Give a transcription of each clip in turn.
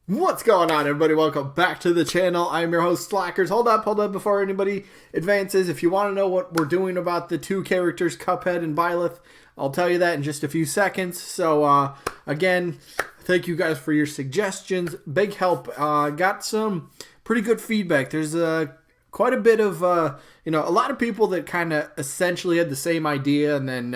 What's going on, everybody? Welcome back to the channel. I'm your host, Slackers. Hold up before anybody advances. If you want to know what we're doing about the two characters, Cuphead and Byleth, I'll tell you that in just a few seconds. So, again, thank you guys for your suggestions. Big help. Got some pretty good feedback. There's quite a bit of, a lot of people that kind of essentially had the same idea, and then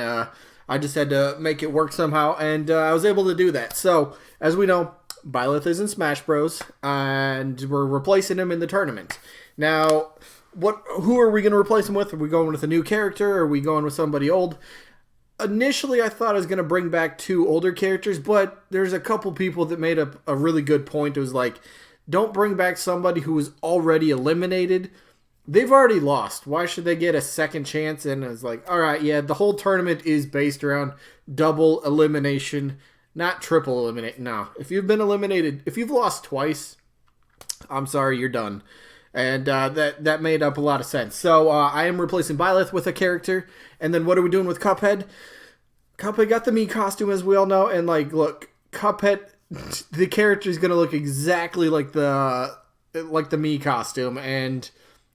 I just had to make it work somehow, and I was able to do that. So, as we know, Byleth is in Smash Bros, and we're replacing him in the tournament. Now, who are we going to replace him with? Are we going with a new character? Or are we going with somebody old? Initially, I thought I was going to bring back two older characters, but there's a couple people that made a really good point. It was like, don't bring back somebody who was already eliminated. They've already lost. Why should they get a second chance? And it's like, all right, yeah, the whole tournament is based around double elimination. Not triple eliminate. No. If you've been eliminated, if you've lost twice, I'm sorry, you're done. And that made up a lot of sense. So I am replacing Byleth with a character. And then what are we doing with Cuphead? Cuphead got the Mii costume, as we all know. And, like, look, Cuphead, the character is going to look exactly like the Mii costume. And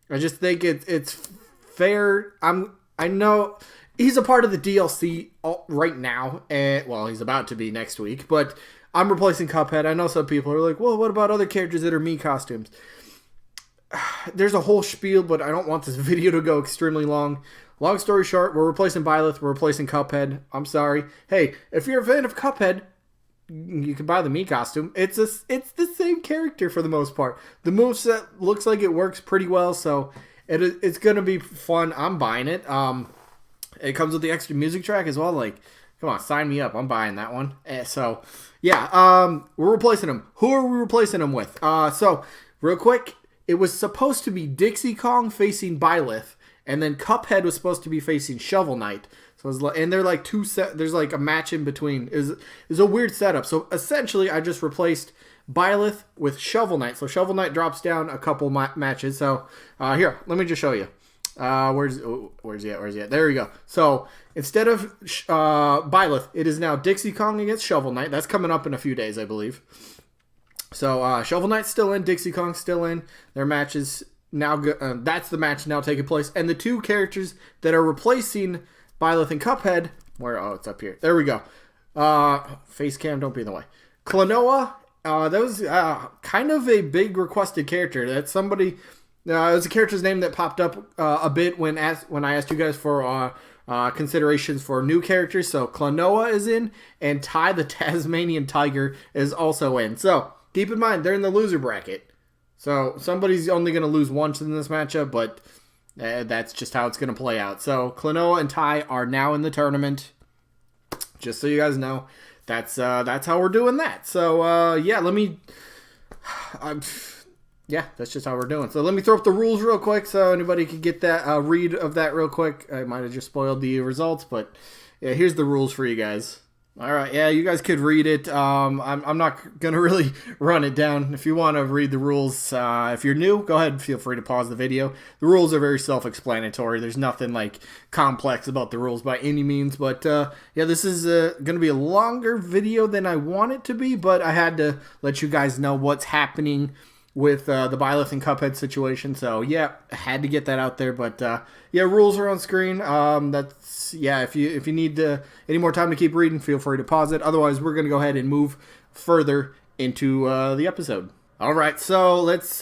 I just think it's fair. I know he's a part of the DLC right now, and well, he's about to be next week, but I'm replacing Cuphead. I know some people are like, well, what about other characters that are Mii costumes? There's a whole spiel, but I don't want this video to go extremely long. Long story short, we're replacing Byleth, we're replacing Cuphead. I'm sorry. Hey, if you're a fan of Cuphead, you can buy the Mii costume. It's the same character for the most part. The moveset looks like it works pretty well, so it's going to be fun. I'm buying it. It comes with the extra music track as well. Like, come on, sign me up. I'm buying that one. So, yeah, we're replacing him. Who are we replacing him with? So, real quick, it was supposed to be Dixie Kong facing Byleth, and then Cuphead was supposed to be facing Shovel Knight. So, it was like, and they're like there's like a match in between. It's a weird setup. So, essentially, I just replaced Byleth with Shovel Knight. So, Shovel Knight drops down a couple matches. So, here, let me just show you. Where's he at? There we go. So instead of Byleth, it is now Dixie Kong against Shovel Knight. That's coming up in a few days, I believe. So Shovel Knight's still in, Dixie Kong's still in. Their match is now that's the match now taking place. And the two characters that are replacing Byleth and Cuphead, oh, it's up here. There we go. Face cam, don't be in the way. Klonoa, that was kind of a big requested character. That's somebody. It was a character's name that popped up a bit when I asked you guys for considerations for new characters. So Klonoa is in, and Ty the Tasmanian Tiger is also in. So keep in mind, they're in the loser bracket. So somebody's only going to lose once in this matchup, but that's just how it's going to play out. So Klonoa and Ty are now in the tournament. Just so you guys know, that's how we're doing that. So yeah, yeah, that's just how we're doing. So let me throw up the rules real quick so anybody can get that read of that real quick. I might have just spoiled the results, but yeah, here's the rules for you guys. All right, yeah, you guys could read it. I'm not going to really run it down. If you want to read the rules, if you're new, go ahead and feel free to pause the video. The rules are very self-explanatory. There's nothing like complex about the rules by any means, but yeah, this is going to be a longer video than I want it to be, but I had to let you guys know what's happening with the Byleth and Cuphead situation. So yeah, I had to get that out there. But yeah, rules are on screen. That's yeah. If you need any more time to keep reading, feel free to pause it. Otherwise, we're gonna go ahead and move further into the episode. All right, so let's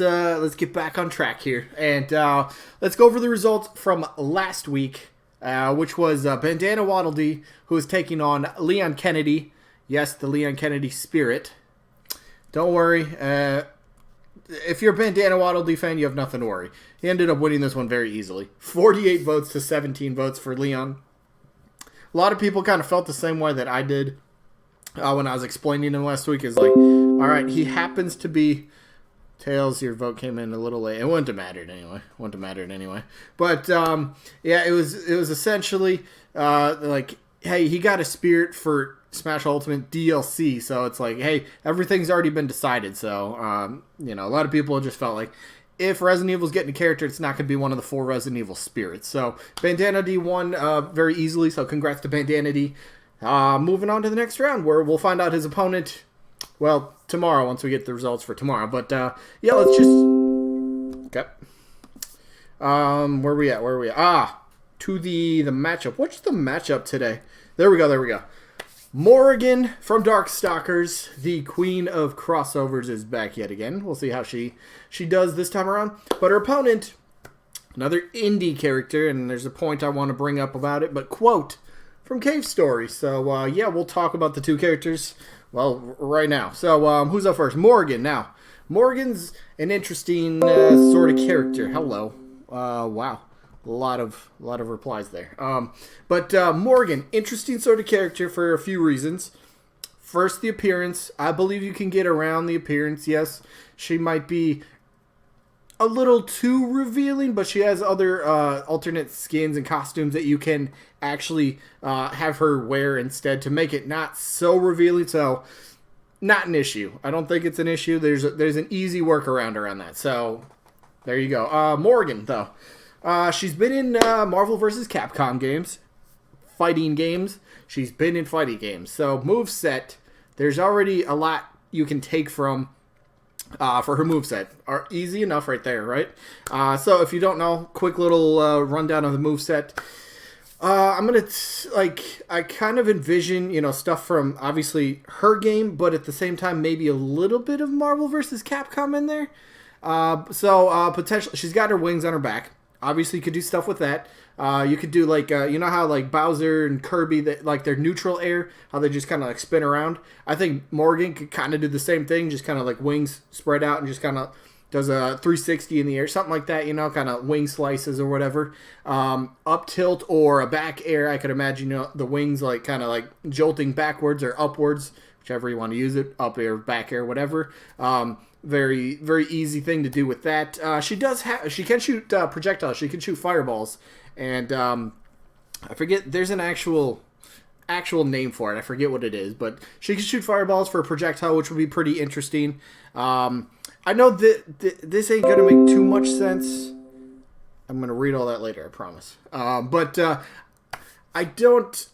get back on track here, and let's go over the results from last week, which was Bandana Waddle Dee, who is taking on Leon Kennedy. Yes, the Leon Kennedy spirit. Don't worry. If you're a Bandana Waddle Dee fan, you have nothing to worry. He ended up winning this one very easily. 48 votes to 17 votes for Leon. A lot of people kind of felt the same way that I did when I was explaining him last week. Is like, all right, he happens to be Tails. Your vote came in a little late. It wouldn't have mattered anyway. But yeah, it was essentially like, hey, he got a spirit for Smash Ultimate DLC, so it's like, hey, everything's already been decided. So a lot of people just felt like if Resident Evil's getting a character, it's not going to be one of the 4 Resident Evil spirits. So Bandana D won very easily, so congrats to Bandana D. Moving on to the next round, where we'll find out his opponent. Well, tomorrow once we get the results for tomorrow. But yeah, let's just okay. Where we at? To the matchup. What's the matchup today? There we go. Morrigan from Darkstalkers, the queen of crossovers, is back yet again. We'll see how she does this time around. But her opponent, another indie character, and there's a point I want to bring up about it, but quote from Cave Story. So, yeah, we'll talk about the two characters, well, right now. So, who's up first? Morrigan. Now, Morrigan's an interesting sort of character. Hello. Wow. A lot of replies there. But Morrigan, interesting sort of character for a few reasons. First, the appearance. I believe you can get around the appearance. Yes, she might be a little too revealing, but she has other alternate skins and costumes that you can actually have her wear instead to make it not so revealing. So, not an issue. I don't think it's an issue. There's an easy workaround around that. So, there you go. Morrigan, though. She's been in Marvel vs. Capcom games, fighting games. She's been in fighting games. So, moveset, there's already a lot you can take from for her moveset. Are easy enough right there, right? So, if you don't know, quick little rundown of the moveset. I'm going to, I kind of envision, stuff from, obviously, her game, but at the same time, maybe a little bit of Marvel vs. Capcom in there. Potentially, she's got her wings on her back. Obviously, you could do stuff with that. You could do, you know how, Bowser and Kirby, their neutral air, how they just kind of, spin around? I think Morrigan could kind of do the same thing, just kind of, wings spread out and just kind of does a 360 in the air, something like that, kind of wing slices or whatever. Up tilt or a back air, I could imagine, the wings, kind of, jolting backwards or upwards, whichever you want to use it, up air, back air, whatever. Very, very easy thing to do with that. She can shoot projectiles. She can shoot fireballs. And I forget, there's an actual name for it. I forget what it is. But she can shoot fireballs for a projectile, which would be pretty interesting. I know that this ain't going to make too much sense. I'm going to read all that later, I promise. But I don't...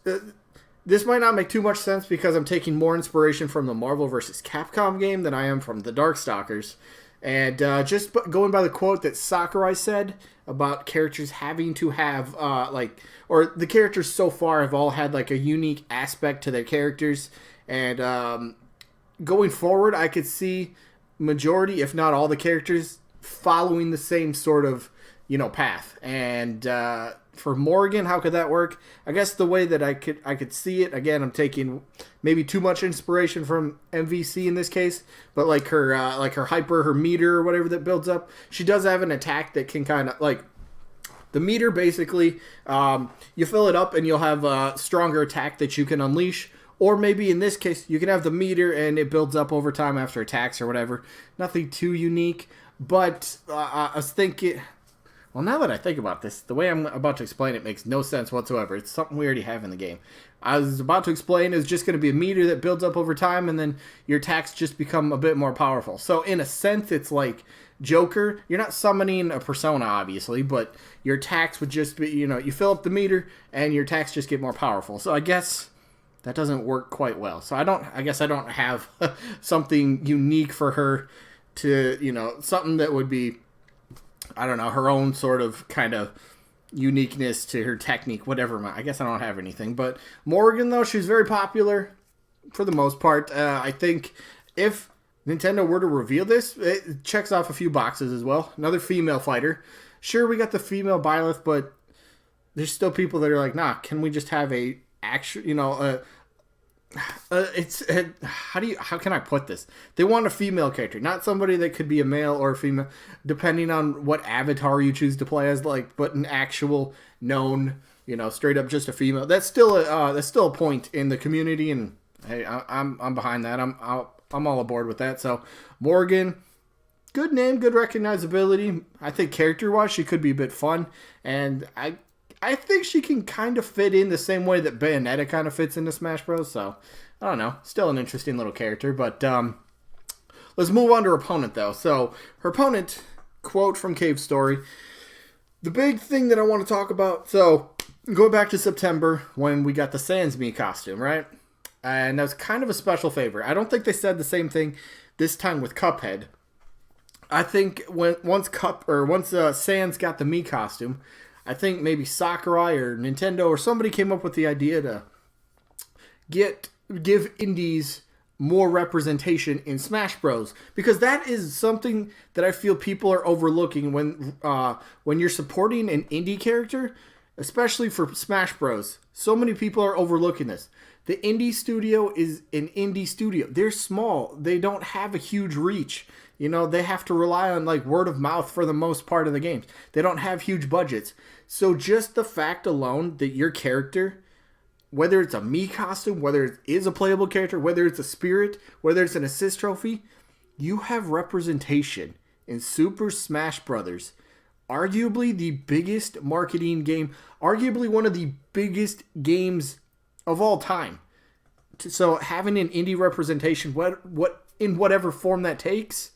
This might not make too much sense because I'm taking more inspiration from the Marvel vs. Capcom game than I am from the Darkstalkers. And just going by the quote that Sakurai said about characters having to have, or the characters so far have all had, a unique aspect to their characters. And going forward, I could see majority, if not all the characters, following the same sort of, path. And for Morrigan, how could that work? I guess the way that I could see it, again, I'm taking maybe too much inspiration from MVC in this case, but her hyper, her meter or whatever that builds up, she does have an attack that can kind of the meter basically, you fill it up and you'll have a stronger attack that you can unleash. Or maybe in this case, you can have the meter and it builds up over time after attacks or whatever. Nothing too unique, but I was thinking... Well, now that I think about this, the way I'm about to explain it makes no sense whatsoever. It's something we already have in the game. I was about to explain is just going to be a meter that builds up over time, and then your attacks just become a bit more powerful. So, in a sense, it's like Joker. You're not summoning a persona, obviously, but your attacks would just be, you fill up the meter, and your attacks just get more powerful. So, I guess that doesn't work quite well. So, I guess I don't have something unique for her to, something that would be... I don't know, her own sort of kind of uniqueness to her technique, whatever. I guess I don't have anything. But Morrigan, though, she's very popular for the most part. I think if Nintendo were to reveal this, it checks off a few boxes as well. Another female fighter. Sure, we got the female Byleth, but there's still people that are like, nah, can we just have a actual, how can I put this? They want a female character, not somebody that could be a male or a female, depending on what avatar you choose to play as, but an actual known, straight up just a female. That's still a point in the community, and hey, I'm behind that. I'm all aboard with that. So Morrigan, good name, good recognizability. I think character-wise, she could be a bit fun, and I think she can kind of fit in the same way that Bayonetta kind of fits into Smash Bros. So, I don't know. Still an interesting little character. But let's move on to her opponent, though. So, her opponent, quote from Cave Story. The big thing that I want to talk about. So, going back to September when we got the Sans Me costume, right? And that was kind of a special favor. I don't think they said the same thing this time with Cuphead. I think once Sans got the Mii costume, I think maybe Sakurai or Nintendo or somebody came up with the idea to give indies more representation in Smash Bros. Because that is something that I feel people are overlooking when you're supporting an indie character, especially for Smash Bros. So many people are overlooking this. The indie studio is an indie studio. They're small. They don't have a huge reach. You know, they have to rely on like word of mouth for the most part of the games. They don't have huge budgets. So just the fact alone that your character, whether it's a Mii costume, whether it is a playable character, whether it's a spirit, whether it's an assist trophy, you have representation in Super Smash Brothers. Arguably the biggest marketing game, arguably one of the biggest games of all time. So having an indie representation, what in whatever form that takes,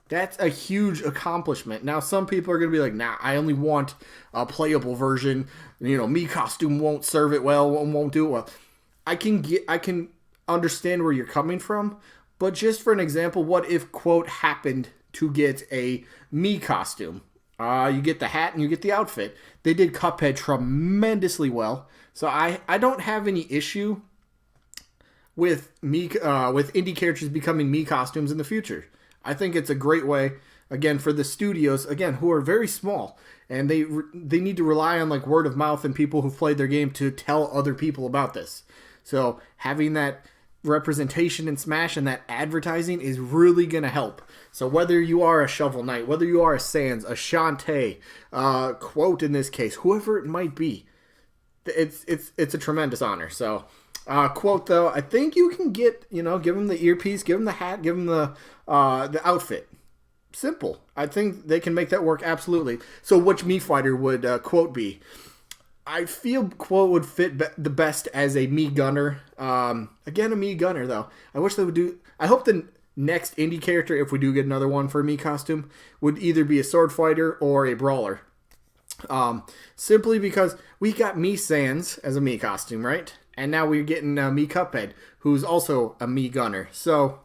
that's a huge accomplishment. Now, some people are going to be like, nah, I only want a playable version. You know, Mii costume won't serve it well, won't do it well. I can understand where you're coming from, but just for an example, what if, quote, happened to get a Mii costume? You get the hat and you get the outfit. They did Cuphead tremendously well. So I don't have any issue with indie characters becoming Mii costumes in the future. I think it's a great way, again, for the studios, again, who are very small, and they need to rely on like word of mouth and people who've played their game to tell other people about this. So having that representation in Smash and that advertising is really going to help. So whether you are a Shovel Knight, whether you are a Sans, a Shantae, Quote in this case, whoever it might be, it's a tremendous honor. So Quote, though, I think you can give him the earpiece, give him the hat, give him the outfit. Simple. I think they can make that work absolutely. So which Mii fighter would Quote be? I feel Quote would fit the best as a Mii gunner. Again, a Mii gunner, though. I wish they would do... I hope the next indie character, if we do get another one for a Mii costume, would either be a sword fighter or a brawler. Simply because we got Mii Sans as a Mii costume, right? And now we're getting Mii Cuphead, who's also a Mii gunner. So,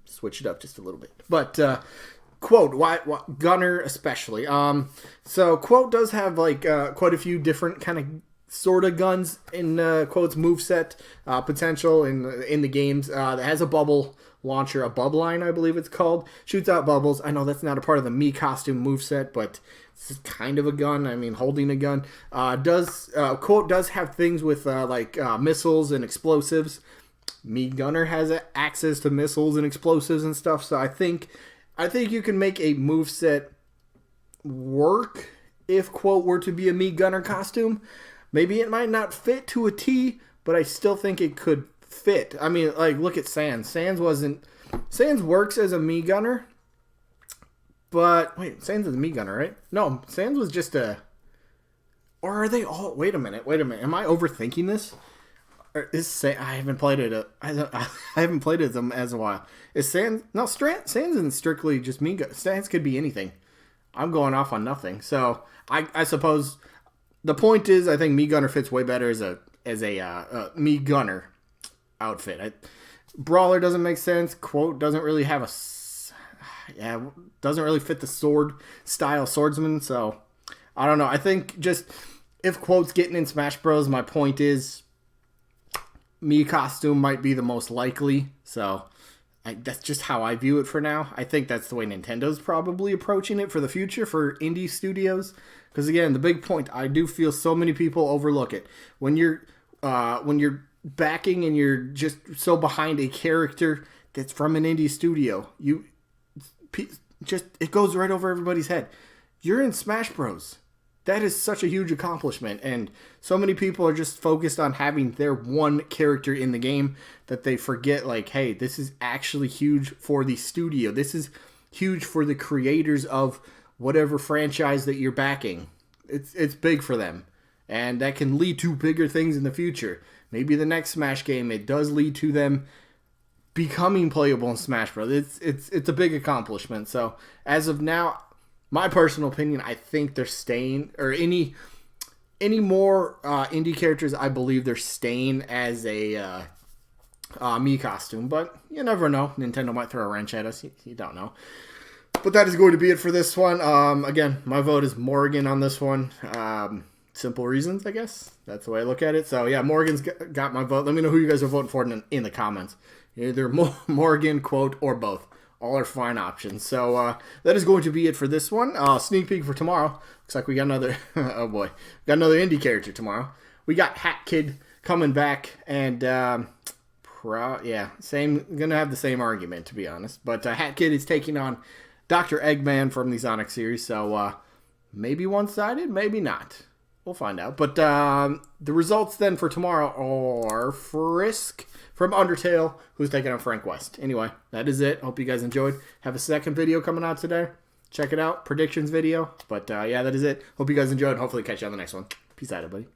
switch it up just a little bit. But, Quote, why gunner especially. So Quote does have like quite a few different kind of sort of guns in Quote's moveset potential in the games. It has a bubble launcher, a bubble line, I believe it's called. Shoots out bubbles. I know that's not a part of the Mii costume moveset, but it's kind of a gun. I mean, holding a gun. Quote does have things with missiles and explosives. Mii Gunner has access to missiles and explosives and stuff, so I think you can make a moveset work if Quote were to be a Mii Gunner costume. Maybe it might not fit to a T, but I still think it could fit. I mean, like, look at Sans. Sans works as a Mii Gunner, but... Wait, Sans is a Mii Gunner, right? No, Sans was just a... Or are they all... Wait a minute. Am I overthinking this? I haven't played it. I haven't played it as a while. Is Sans? No, Sans isn't strictly just Mii Gunner. Sans could be anything. I'm going off on nothing. So I suppose the point is, I think Mii Gunner fits way better as a Mii Gunner outfit. Brawler doesn't make sense. Quote doesn't really have doesn't really fit the sword style swordsman. So I don't know. I think just if Quote's getting in Smash Bros, my point is, Mii costume might be the most likely, so that's just how I view it for now. I think that's the way Nintendo's probably approaching it for the future for indie studios. Because again, the big point, I do feel so many people overlook it. When you're backing and you're just so behind a character that's from an indie studio, it goes right over everybody's head. You're in Smash Bros. That is such a huge accomplishment, and so many people are just focused on having their one character in the game that they forget, like, hey, this is actually huge for the studio. This is huge for the creators of whatever franchise that you're backing. It's big for them, and that can lead to bigger things in the future. Maybe the next Smash game, it does lead to them becoming playable in Smash Bros. It's a big accomplishment. So as of now, my personal opinion, I think they're staying, or any more indie characters, I believe they're staying as a Mii costume, but you never know. Nintendo might throw a wrench at us. You don't know. But that is going to be it for this one. Again, my vote is Morrigan on this one. Simple reasons, I guess. That's the way I look at it. So, yeah, Morrigan's got my vote. Let me know who you guys are voting for in the comments. Either Morrigan, quote, or both. All are fine options. So, that is going to be it for this one. Sneak peek for tomorrow. Looks like we got another, oh boy, got another indie character tomorrow. We got Hat Kid coming back, and, yeah, gonna have the same argument, to be honest. But Hat Kid is taking on Dr. Eggman from the Sonic series, so maybe one-sided, maybe not. We'll find out. But the results then for tomorrow are Frisk from Undertale, who's taking on Frank West. Anyway, that is it. Hope you guys enjoyed. Have a second video coming out today. Check it out. Predictions video. But yeah, that is it. Hope you guys enjoyed. Hopefully catch you on the next one. Peace out, everybody.